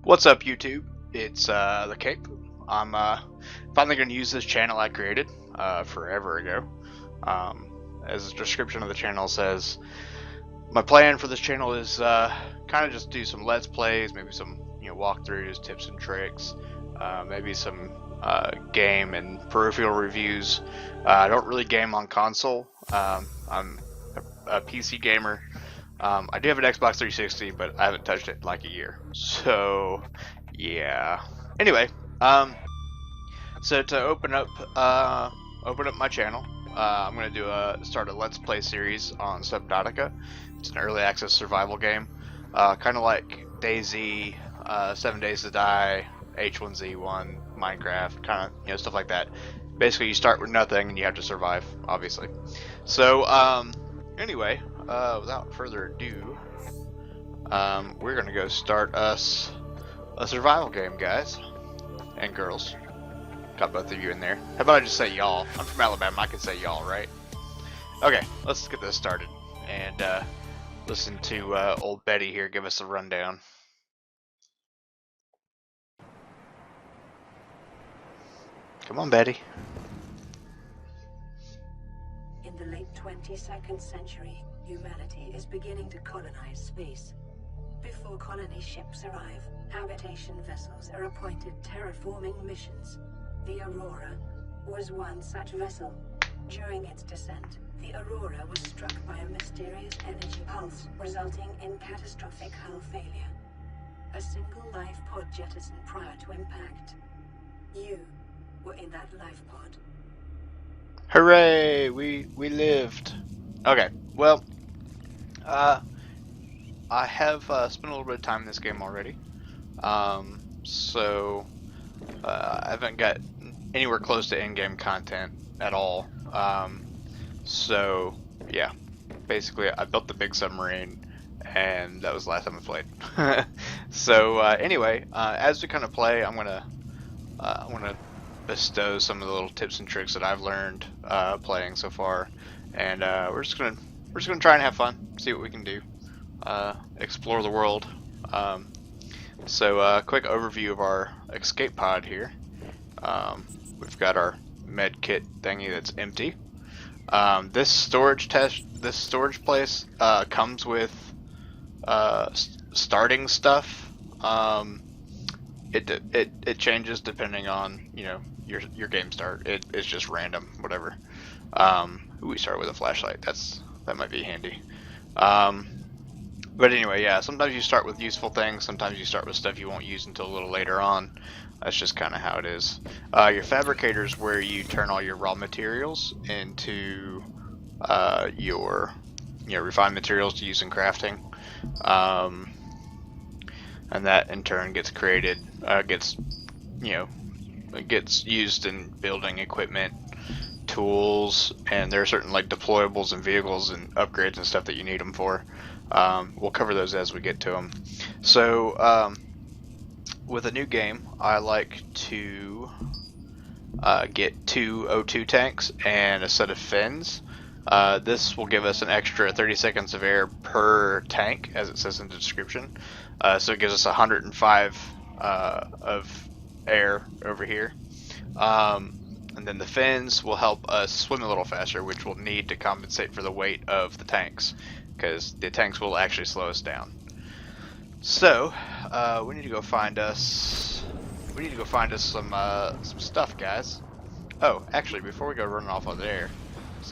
What's up, YouTube? It's the Cape. I'm finally going to use this channel I created forever ago. As the description of the channel says, my plan for this channel is kind of just do some Let's Plays, maybe some walkthroughs, tips and tricks, maybe some game and peripheral reviews. I don't really game on console. I'm a PC gamer. I do have an Xbox 360, but I haven't touched it in like a year. So, yeah. Anyway, so to open up my channel, I'm gonna start a Let's Play series on Subnautica. It's an early access survival game, kind of like DayZ, 7 Days to Die, H1Z1, Minecraft, kind of stuff like that. Basically, you start with nothing and you have to survive, obviously. So, anyway. Without further ado, we're gonna go start us a survival game, guys and girls. Got both of you in there. How about I just say y'all? I'm from Alabama. I can say y'all, right? Okay, let's get this started and listen to old Betty here give us a rundown. Come on, Betty. In the late 22nd century, humanity is beginning to colonize space. Before colony ships arrive, habitation vessels are appointed terraforming missions. The Aurora was one such vessel. During its descent, the Aurora was struck by a mysterious energy pulse, resulting in catastrophic hull failure. A single life pod jettisoned prior to impact. You were in that life pod. Hooray! We lived. Okay, well, I have spent a little bit of time in this game already, so I haven't got anywhere close to in-game content at all. So yeah, basically I built the big submarine, and that was the last time I played. So anyway, as we kind of play, I'm gonna bestow some of the little tips and tricks that I've learned playing so far, and we're just gonna try and have fun, see what we can do, explore the world. So quick overview of our escape pod here. We've got our med kit thingy that's empty. This storage place comes with starting stuff. It changes depending on your game start. It's just random, whatever. We start with a flashlight. That might be handy. But anyway, yeah. Sometimes you start with useful things. Sometimes you start with stuff you won't use until a little later on. That's just kind of how it is. Your fabricator's where you turn all your raw materials into your refined materials to use in crafting. And that in turn gets created, gets used in building equipment, tools, and there are certain like deployables and vehicles and upgrades and stuff that you need them for. We'll cover those as we get to them. So with a new game, I like to get 2 O2 tanks and a set of fins. This will give us an extra 30 seconds of air per tank, as it says in the description. So it gives us 105 of air over here. And then the fins will help us swim a little faster, which we'll need to compensate for the weight of the tanks, because the tanks will actually slow us down. So we need to go find us. Some stuff, guys. Oh, actually, before we go running off of there,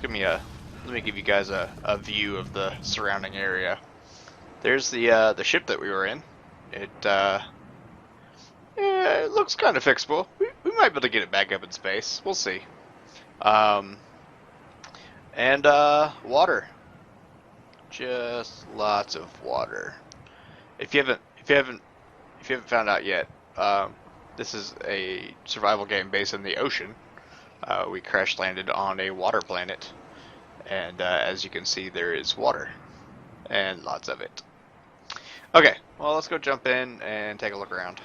let me give you guys a view of the surrounding area. There's the ship that we were in. It looks kind of fixable. We might be able to get it back up in space. We'll see. And water. Just lots of water. If you haven't found out yet, this is a survival game based in the ocean. We crash landed on a water planet, and as you can see, there is water and lots of it. Okay, well, let's go jump in and take a look around.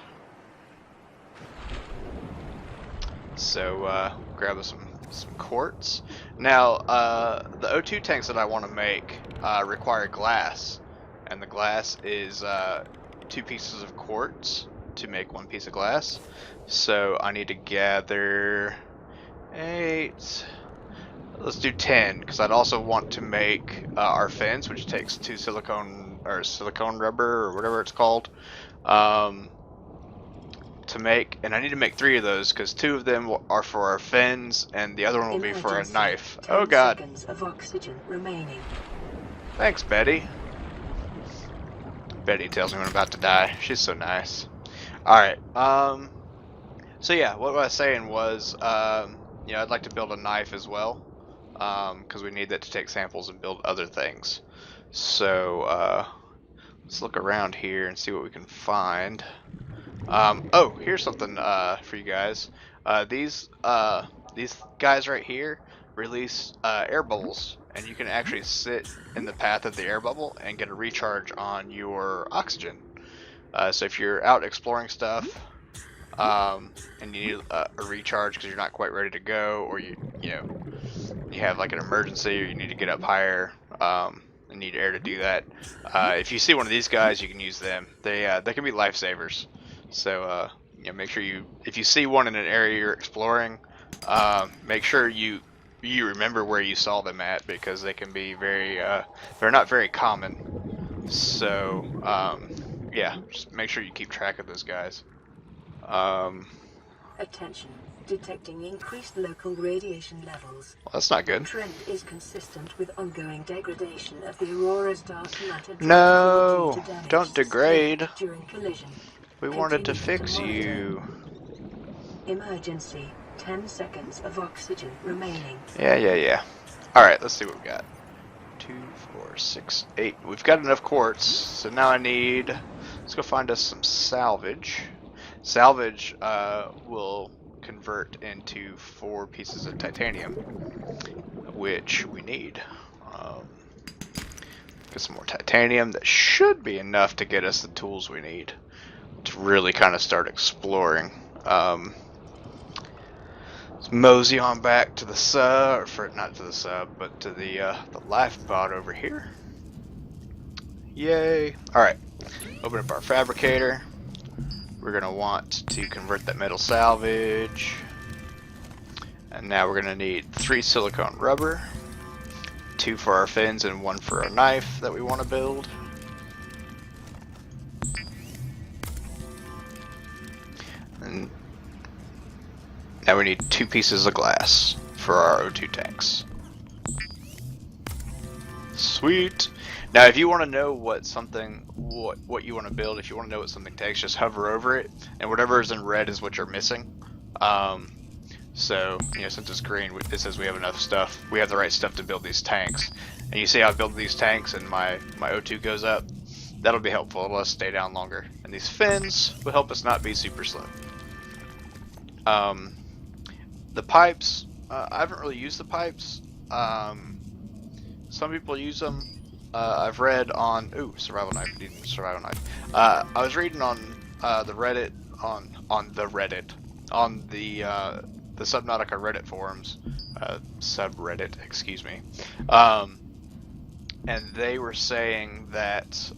So grab us some quartz. Now the O2 tanks that I want to make require glass, and the glass is 2 pieces of quartz to make 1 piece of glass. So I need to gather 8. Let's do 10, because I'd also want to make our fins, which takes 2 silicone rubber or whatever it's called, to make, and I need to make 3 of those because 2 of them are for our fins, and the other one will be for a knife. Oh God! 10 seconds of oxygen remaining. Thanks, Betty. Betty tells me when I'm about to die. She's so nice. All right. So yeah, what I was saying was, I'd like to build a knife as well, because we need that to take samples and build other things. So let's look around here and see what we can find. Oh, here's something for you guys. These guys right here release air bubbles, and you can actually sit in the path of the air bubble and get a recharge on your oxygen. So if you're out exploring stuff, and you need a recharge because you're not quite ready to go, or you have like an emergency, or you need to get up higher, and need air to do that. If you see one of these guys, you can use them. They can be lifesavers. So make sure if you see one in an area you're exploring, make sure you remember where you saw them at, because they can be they're not very common. So yeah, just make sure you keep track of those guys. Attention. Detecting increased local radiation levels. Well, that's not good. The trend is consistent with ongoing degradation of the Aurora's dark matter. No, don't degrade. During collision. We wanted to fix you. Emergency. 10 seconds of oxygen remaining. Yeah. Alright, let's see what we got. 2, 4, 6, 8. We've got enough quartz, so now let's go find us some salvage. Salvage will convert into 4 pieces of titanium, which we need. Get some more titanium. That should be enough to get us the tools we need to really kind of start exploring. Let's mosey on back to the sub, or not to the sub, but to the life pod over here. Yay! Alright, open up our fabricator. We're going to want to convert that metal salvage. And now we're going to need 3 silicone rubber, 2 for our fins and 1 for our knife that we want to build. And now we need 2 pieces of glass for our O2 tanks. Sweet. Now, if you want to know what you want to build, if you want to know what something takes, just hover over it, and whatever is in red is what you're missing. So, since it's green, it says we have enough stuff. We have the right stuff to build these tanks. And you see how I build these tanks and my O2 goes up? That'll be helpful. It'll let us stay down longer. And these fins will help us not be super slow. The pipes, I haven't really used the pipes. Some people use them. I've read on survival knife. Survival knife. I was reading on the Reddit on the Subnautica Reddit forums, subreddit, excuse me. And they were saying that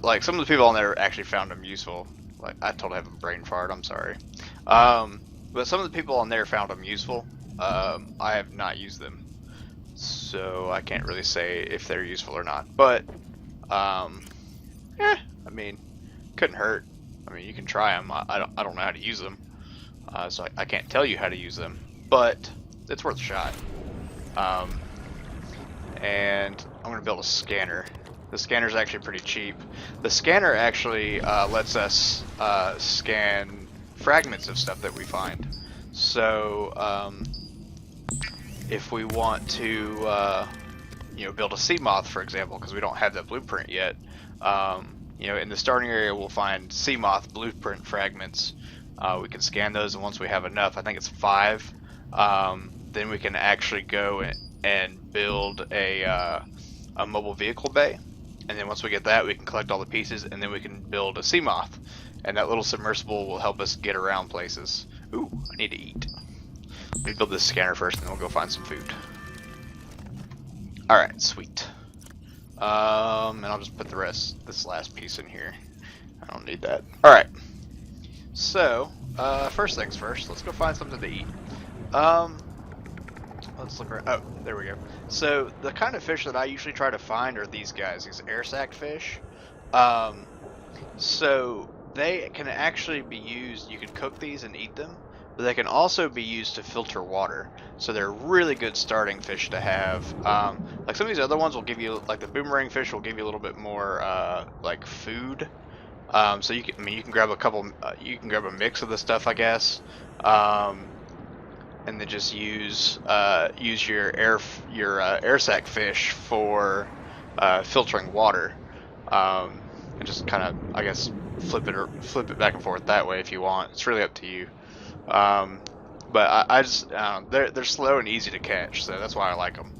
like some of the people on there actually found them useful. Like, I totally have a brain fart. I'm sorry. But some of the people on there found them useful. I have not used them, so I can't really say if they're useful or not. But I mean, couldn't hurt. I mean, you can try them. I don't know how to use them, so I can't tell you how to use them. But it's worth a shot. And I'm gonna build a scanner. The scanner is actually pretty cheap. The scanner actually lets us scan fragments of stuff that we find. So if we want to build a sea moth, for example, because we don't have that blueprint yet, in the starting area we'll find sea moth blueprint fragments. We can scan those, and once we have enough, I think it's 5, then we can actually go and build a mobile vehicle bay. And then once we get that, we can collect all the pieces, and then we can build a sea moth. And that little submersible will help us get around places. Ooh, I need to eat. Let me build this scanner first, and then we'll go find some food. Alright, sweet. And I'll just put the rest, this last piece in here. I don't need that. Alright. So, first things first, let's go find something to eat. Let's look around. Oh, there we go. So, the kind of fish that I usually try to find are these guys, these air sac fish. So, they can actually be used, you can cook these and eat them, but they can also be used to filter water. So they're really good starting fish to have. Like some of these other ones will give you, like the boomerang fish will give you a little bit more like food. So you can, I mean, you can grab a couple, you can grab a mix of the stuff, I guess, and then just use your air sac fish for filtering water, and just kind of, I guess, flip it back and forth that way if you want. It's really up to you. But I just they're slow and easy to catch, so that's why I like them.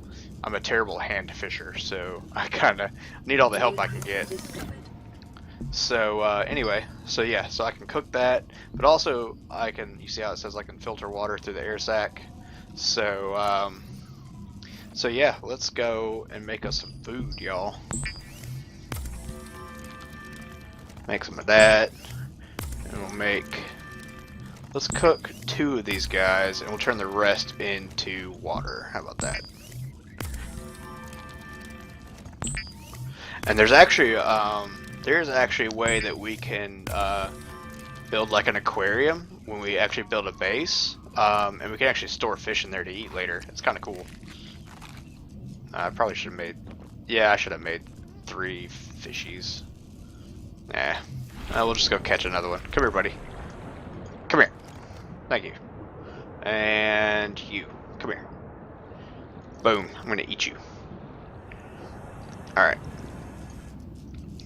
I'm a terrible hand fisher, so I kind of need all the help I can get. So anyway, so yeah, so I can cook that, but also I can, you see how it says I can filter water through the air sac. So so yeah, let's go and make us some food, y'all. Make some of that, and we'll make, let's cook 2 of these guys, and we'll turn the rest into water. How about that? And there's actually a way that we can build like an aquarium when we actually build a base, and we can actually store fish in there to eat later. It's kind of cool. I probably should have made, yeah, I should have made 3 fishies. Nah, we'll just go catch another one. Come here, buddy. Come here. Thank you. And you, come here. Boom, I'm gonna eat you. Alright.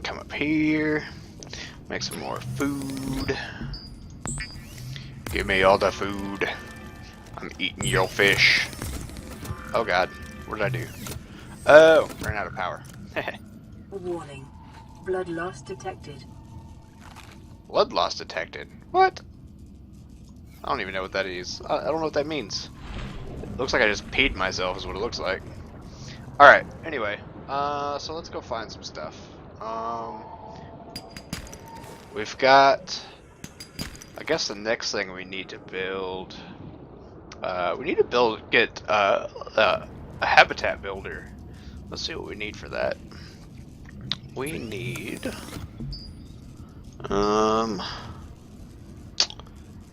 Come up here. Make some more food. Give me all the food. I'm eating your fish. Oh god, what did I do? Oh, ran out of power. Warning. Blood loss detected. Blood loss detected? What? I don't even know what that is. I don't know what that means. It looks like I just peed myself is what it looks like. Alright, anyway. So let's go find some stuff. We've got, I guess the next thing we need to build, we need to get a habitat builder. Let's see what we need for that. We need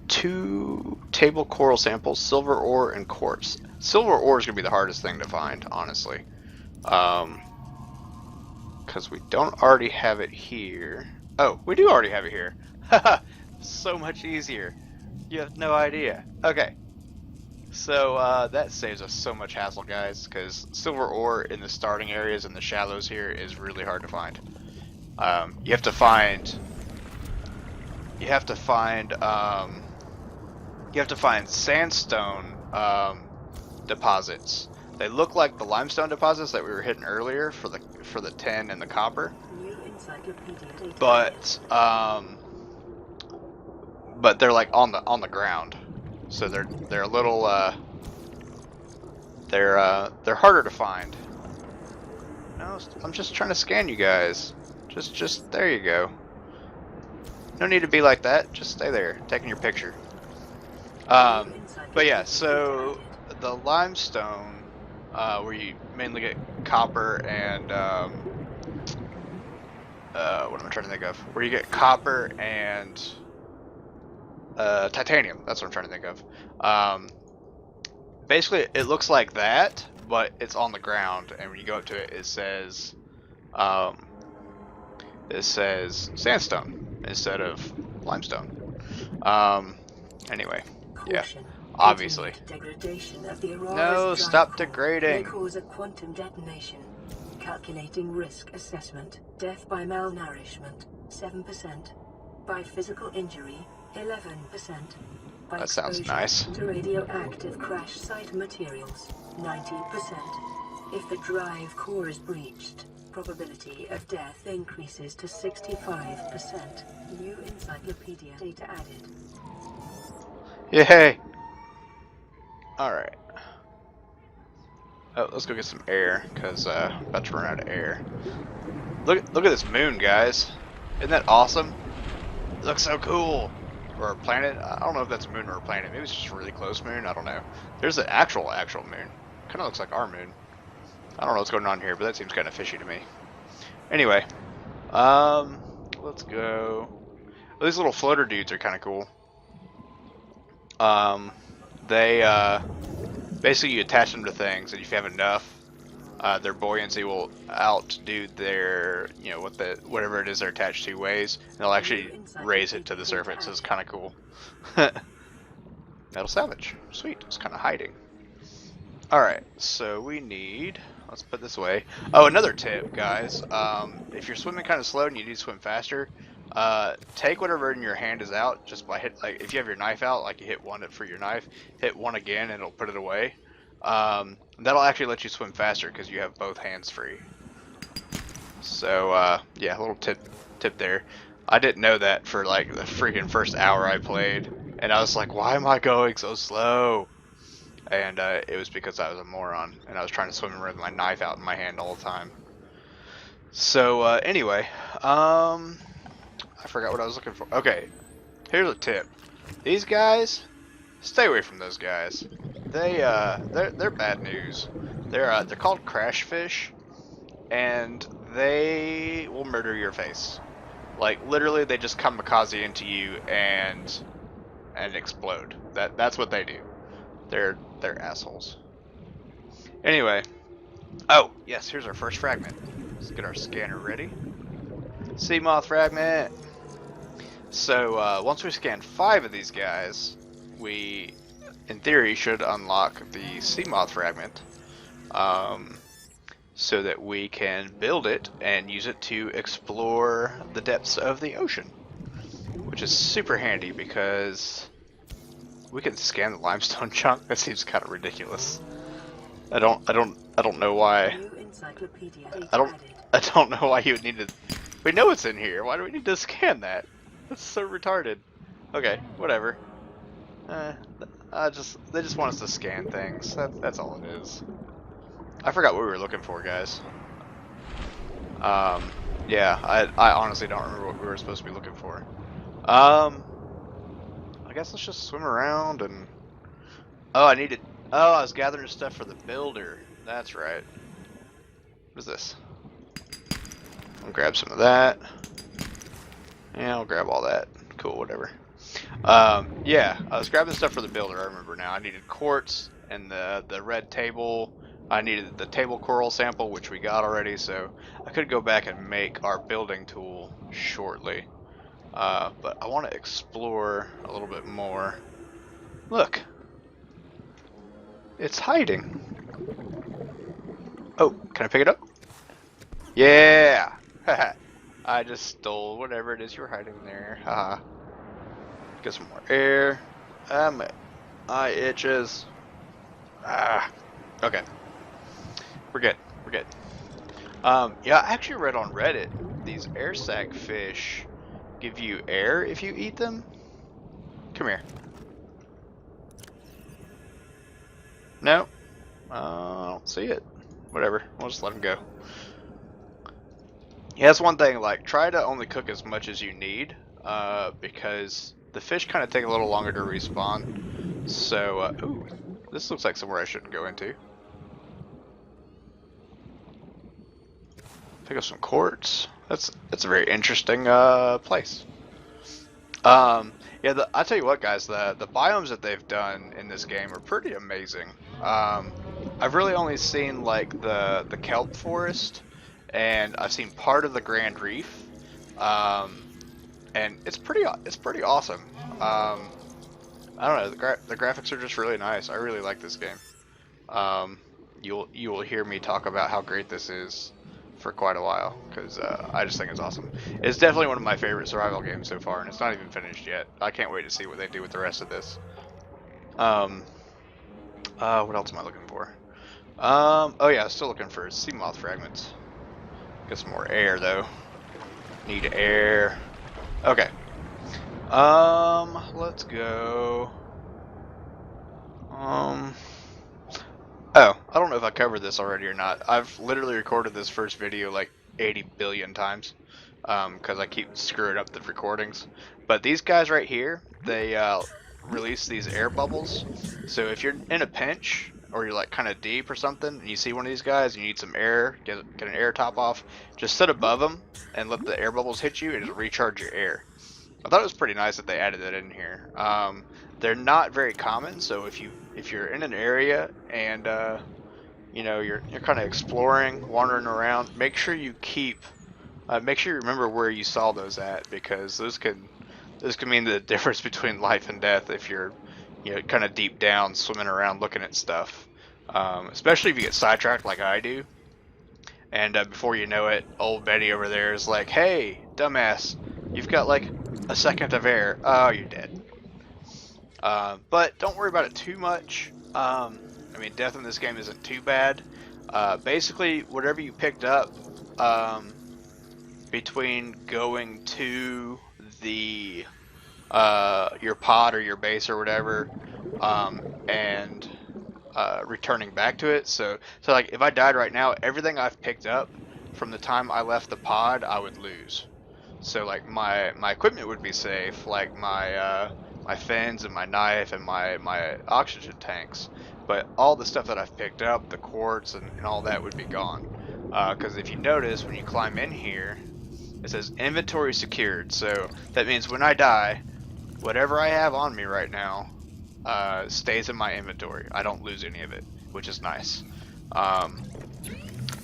2 table coral samples, silver ore and quartz. Silver ore is gonna be the hardest thing to find, honestly, because we don't already have it here. Oh, we do already have it here. Haha, so much easier. You have no idea. Okay. So that saves us so much hassle, guys, because silver ore in the starting areas and the shallows here is really hard to find. You have to find sandstone deposits. They look like the limestone deposits that we were hitting earlier for the tin and the copper, but they're like on the ground. So they're a little they're harder to find. No, I'm just trying to scan you guys. Just there you go. No need to be like that. Just stay there, taking your picture. But yeah, so the limestone, where you mainly get copper and what am I trying to think of? Where you get copper and titanium. That's what I'm trying to think of. Basically, it looks like that, but it's on the ground, and when you go up to it, it says sandstone instead of limestone. Anyway, yeah, obviously. No, stop degrading. May cause a quantum detonation. Calculating risk assessment. Death by malnourishment, 7%. By physical injury, 11%. By That sounds exposure nice. to radioactive crash site materials, 90%. If the drive core is breached, probability of death increases to 65%. New encyclopedia data added. Yay! Alright. Oh, let's go get some air, because about to run out of air. Look at this moon, guys. Isn't that awesome? It looks so cool. Or a planet. I don't know if that's a moon or a planet. Maybe it's just a really close moon. I don't know. There's an actual moon. Kind of looks like our moon. I don't know what's going on here, but that seems kind of fishy to me. Anyway, let's go. Well, these little floater dudes are kind of cool. They basically you attach them to things, and if you have enough, their buoyancy will outdo their, you know, whatever it is they're attached to weighs, and they'll actually raise it to the surface. It's kind of cool. Metal salvage, sweet. It's kind of hiding. All right, so we need. Let's put this away. Oh, another tip, guys. If you're swimming kind of slow and you need to swim faster, take whatever in your hand is out just by like if you have your knife out, like you hit one for your knife, hit one again and it'll put it away. That'll actually let you swim faster because you have both hands free. So yeah, a little tip there. I didn't know that for like the freaking first hour I played, and I was like, why am I going so slow? And it was because I was a moron and I was trying to swim with my knife out in my hand all the time. So anyway, I forgot what I was looking for. Okay, here's a tip. These guys, stay away from those guys. They're bad news. They're called crash fish, and they will murder your face. Like literally, they just kamikaze into you and explode. That's what they do. They're assholes. Anyway, oh yes, here's our first fragment. Let's get our scanner ready. Sea moth fragment. So once we scan 5 of these guys, we, in theory, should unlock the sea moth fragment, so that we can build it and use it to explore the depths of the ocean, which is super handy because we can scan the limestone chunk. That seems kind of ridiculous. I don't know why. I don't know why you would need to. We know it's in here. Why do we need to scan that? That's so retarded. Okay, whatever. They just want us to scan things. That's all it is. I forgot what we were looking for, guys. Yeah, I honestly don't remember what we were supposed to be looking for. I guess let's just swim around and. Oh, I was gathering stuff for the builder. That's right. What is this? I'll grab some of that. Yeah, I'll grab all that. Cool, whatever. Yeah, I was grabbing stuff for the builder. I remember now. I needed quartz and the red table. I needed the table coral sample, which we got already, so I could go back and make our building tool shortly. But I want to explore a little bit more. Look. It's hiding. Oh, can I pick it up? Yeah! I just stole whatever it is you were hiding there. Haha. Get some more air. My eye itches. Ah. Okay. We're good. We're good. Yeah, I actually read on Reddit, these air sac fish give you air if you eat them. Come here. No. I don't see it. Whatever. We'll just let them go. Yeah, that's one thing. Like, try to only cook as much as you need, because the fish kind of take a little longer to respawn. So, ooh, this looks like somewhere I shouldn't go into. Pick up some quartz. That's a very interesting place. Yeah, I tell you what, guys, the biomes that they've done in this game are pretty amazing. I've really only seen like the kelp forest, and I've seen part of the Grand Reef, and it's pretty awesome. I don't know, the graphics are just really nice. I really like this game. You will hear me talk about how great this is for quite a while, because I just think it's awesome. It's definitely one of my favorite survival games so far, and it's not even finished yet. I can't wait to see what they do with the rest of this. What else am I looking for? Oh yeah, still looking for sea moth fragments. Get some more air though. Need air. Okay. Let's go. Oh, I don't know if I covered this already or not. I've literally recorded this first video like 80 billion times because I keep screwing up the recordings. But these guys right here, they release these air bubbles. So if you're in a pinch or you're like kind of deep or something, and you see one of these guys and you need some air, get an air top off, just sit above them and let the air bubbles hit you and just recharge your air. I thought it was pretty nice that they added that in here. They're not very common, so if you're in an area and you know you're kind of exploring, wandering around, make sure you remember where you saw those at, because those can mean the difference between life and death if you're kind of deep down swimming around looking at stuff. Especially if you get sidetracked like I do, and before you know it, old Betty over there is like, "Hey, dumbass, you've got like a second of air. Oh, you're dead." But don't worry about it too much. I mean, death in this game isn't too bad. Basically, whatever you picked up between going to the your pod or your base or whatever, and returning back to it. So like if I died right now, everything I've picked up from the time I left the pod, I would lose. So like my equipment would be safe, like my fins and my knife and my oxygen tanks, but all the stuff that I've picked up, the quartz and all that, would be gone. Because if you notice, when you climb in here, it says inventory secured. So that means when I die, whatever I have on me right now stays in my inventory. I don't lose any of it, which is nice.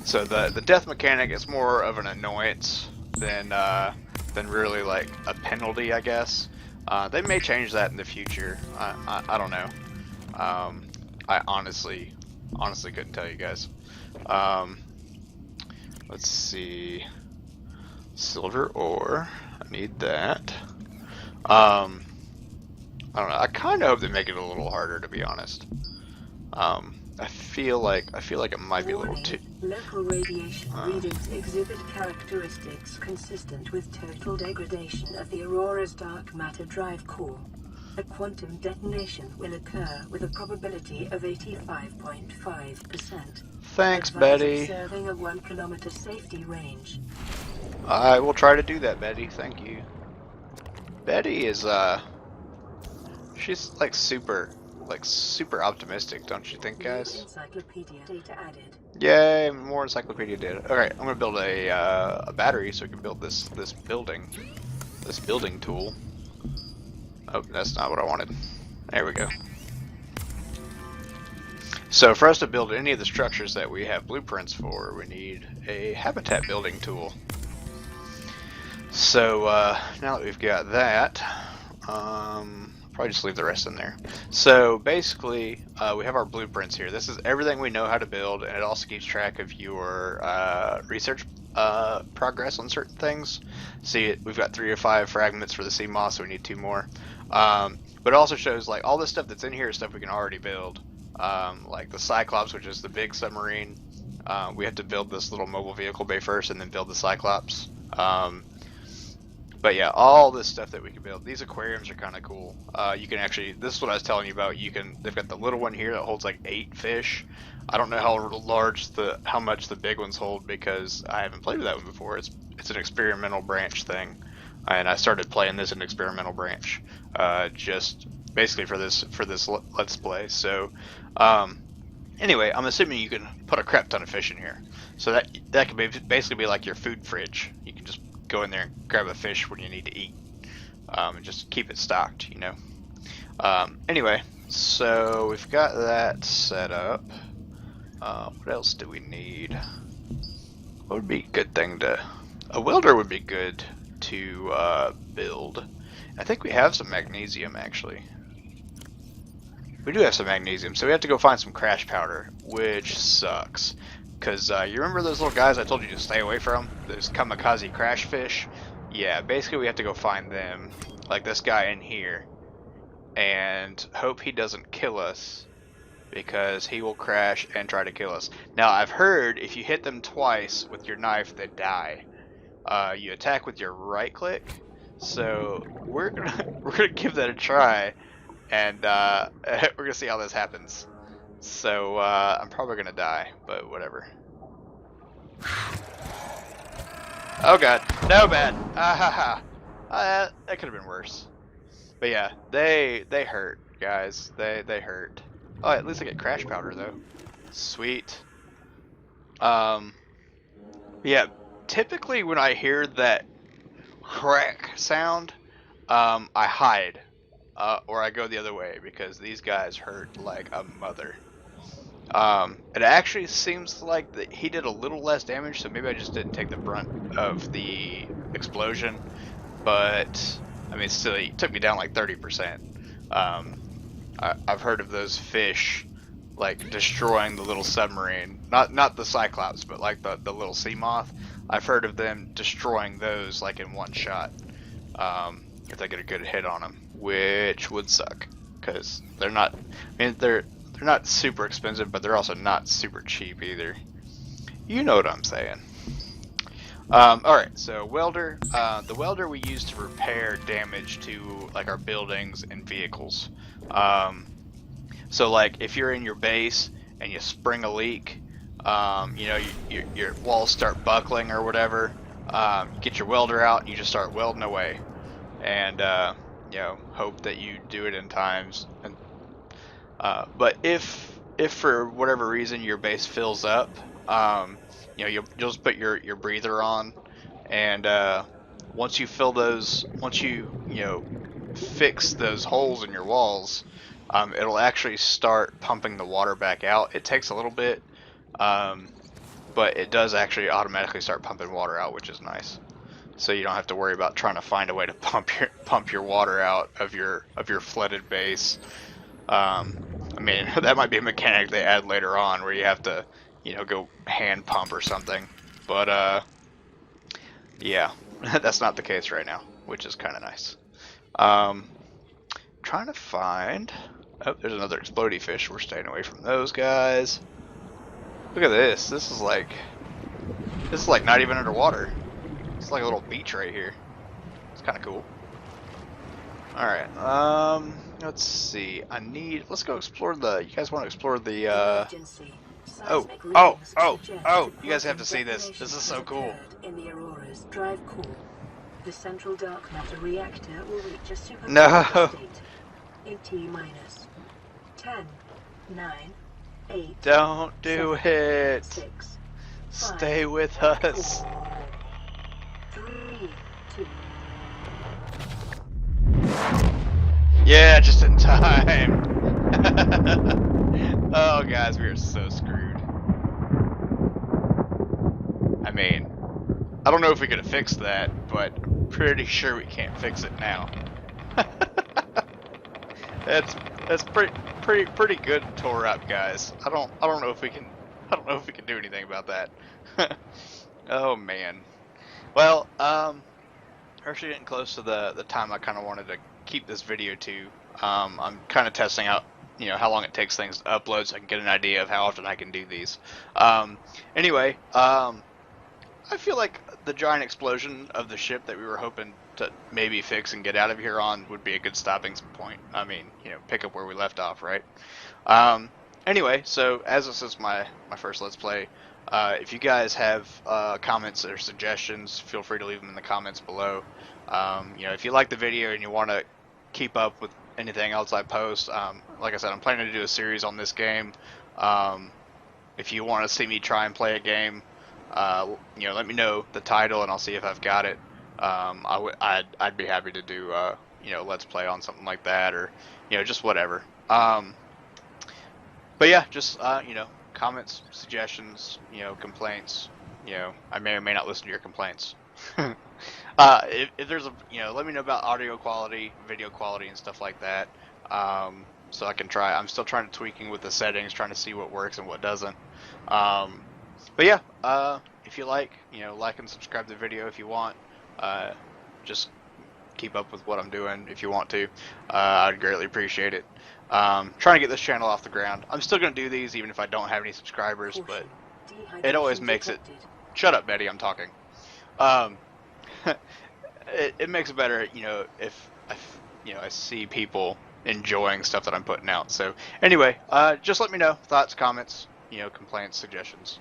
So the death mechanic is more of an annoyance than really like a penalty, I guess. They may change that in the future. I don't know. I honestly couldn't tell you guys. Let's see. Silver ore. I need that. I don't know. I kind of hope they make it a little harder, to be honest. I feel like it might be a little too. Local radiation readings exhibit characteristics consistent with total degradation of the Aurora's dark matter drive core. A quantum detonation will occur with a probability of 85.5%. Thanks, Betty. Serving a 1 kilometer safety range. I will try to do that, Betty. Thank you. Betty is she's like super optimistic, don't you think, guys? Encyclopedia data added. Yay, more encyclopedia data. Okay, I'm gonna build a battery so we can build this building tool. Oh, that's not what I wanted. There we go. So for us to build any of the structures that we have blueprints for, we need a habitat building tool. So now that we've got that, probably just leave the rest in there. So basically, we have our blueprints here. This is everything we know how to build, and it also keeps track of your research progress on certain things. See, we've got 3 or 5 fragments for the sea moss, so we need 2 more. But it also shows like all this stuff that's in here is stuff we can already build. Like the Cyclops, which is the big submarine. We have to build this little mobile vehicle bay first, and then build the Cyclops. But yeah, all this stuff that we can build. These aquariums are kind of cool. You can actually, this is what I was telling you about. They've got the little one here that holds like 8 fish. I don't know how much the big ones hold, because I haven't played with that one before. It's an experimental branch thing, and I started playing this in experimental branch, just basically for this let's play. So anyway, I'm assuming you can put a crap ton of fish in here. So that could basically be like your food fridge. You can just go in there and grab a fish when you need to eat, and just keep it stocked, you know. Anyway, so we've got that set up. What else do we need? What would be a good thing a welder would be good to build. I think we have some magnesium, actually. We do have some magnesium, so we have to go find some crash powder, which sucks. Because you remember those little guys I told you to stay away from? Those kamikaze crash fish? Yeah, basically we have to go find them, like this guy in here, and hope he doesn't kill us, because he will crash and try to kill us. Now, I've heard if you hit them twice with your knife, they die. You attack with your right click, so we're gonna give that a try, and we're gonna see how this happens. So I'm probably gonna die, but whatever. Oh god, no bad. Ah ha ha. That could have been worse. But yeah, they hurt, guys. They hurt. Oh, at least I get crash powder though. Sweet. Um, yeah. Typically, when I hear that crack sound, I hide, or I go the other way because these guys hurt like a mother. It actually seems like that he did a little less damage, so maybe I just didn't take the brunt of the explosion. But I mean, still, he took me down like 30%. I've heard of those fish like destroying the little submarine, not the Cyclops, but like the little sea moth. I've heard of them destroying those like in one shot, if they get a good hit on them, which would suck because they're not. I mean, they're not super expensive, but they're also not super cheap either. You know what I'm saying. Alright, so welder. The welder we use to repair damage to like our buildings and vehicles. So like if you're in your base and you spring a leak, you know, your walls start buckling or whatever, you get your welder out and you just start welding away. And, you know, hope that you do it in times. And, but if for whatever reason your base fills up, you know, you'll just put your breather on, and once you fill those, once you know, fix those holes in your walls, it'll actually start pumping the water back out. It takes a little bit, but it does actually automatically start pumping water out, which is nice. So you don't have to worry about trying to find a way to pump your water out of your flooded base. I mean, that might be a mechanic they add later on where you have to, you know, go hand pump or something. But yeah, that's not the case right now, which is kind of nice. Trying to find. Oh, there's another explodey fish. We're staying away from those guys. Look at this. This is like not even underwater. It's like a little beach right here. It's kind of cool. All right. Let's see. Let's go explore the. You guys want to explore the? Oh! You guys have to see this. This is so cool. In the Aurora's drive core, the central dark matter reactor will reach a No. state. 80 minus 10, 9, 8. Don't do 7, it. 6. Stay with us. 3, 2. Yeah, just in time. Oh, guys, we are so screwed. I mean, I don't know if we could have fixed that, but pretty sure we can't fix it now. That's pretty good tore up, guys. I don't know if we can do anything about that. Oh man. Well, we're actually getting close to the time I kind of wanted to keep this video to. I'm kind of testing out, you know, how long it takes things to upload so I can get an idea of how often I can do these. Anyway, I feel like the giant explosion of the ship that we were hoping to maybe fix and get out of here on would be a good stopping point. I mean, you know, pick up where we left off, right? Anyway, so as this is my first Let's Play, if you guys have comments or suggestions, feel free to leave them in the comments below. You know, if you like the video and you want to keep up with anything else I post, like I said, I'm planning to do a series on this game. If you want to see me try and play a game, you know, let me know the title and I'll see if I've got it. I'd be happy to do you know, Let's Play on something like that, or you know, just whatever. But yeah, just you know, comments, suggestions, you know, complaints. You know, I may or may not listen to your complaints. If there's a, you know, let me know about audio quality, video quality, and stuff like that. So I can try. I'm still trying to tweaking with the settings, trying to see what works and what doesn't. But yeah, if you like, you know, like and subscribe to the video if you want. Just keep up with what I'm doing if you want to. I'd greatly appreciate it. Trying to get this channel off the ground. I'm still going to do these even if I don't have any subscribers, but it always makes it... Shut up, Betty, I'm talking. It makes it better, you know, if you know, I see people enjoying stuff that I'm putting out. So anyway, just let me know thoughts, comments, complaints, suggestions.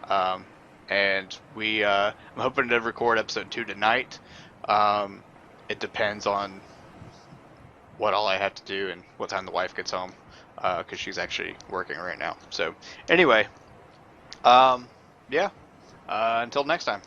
And I'm hoping to record episode 2 tonight. It depends on what all I have to do and what time the wife gets home, because she's actually working right now. So anyway, yeah. Until next time.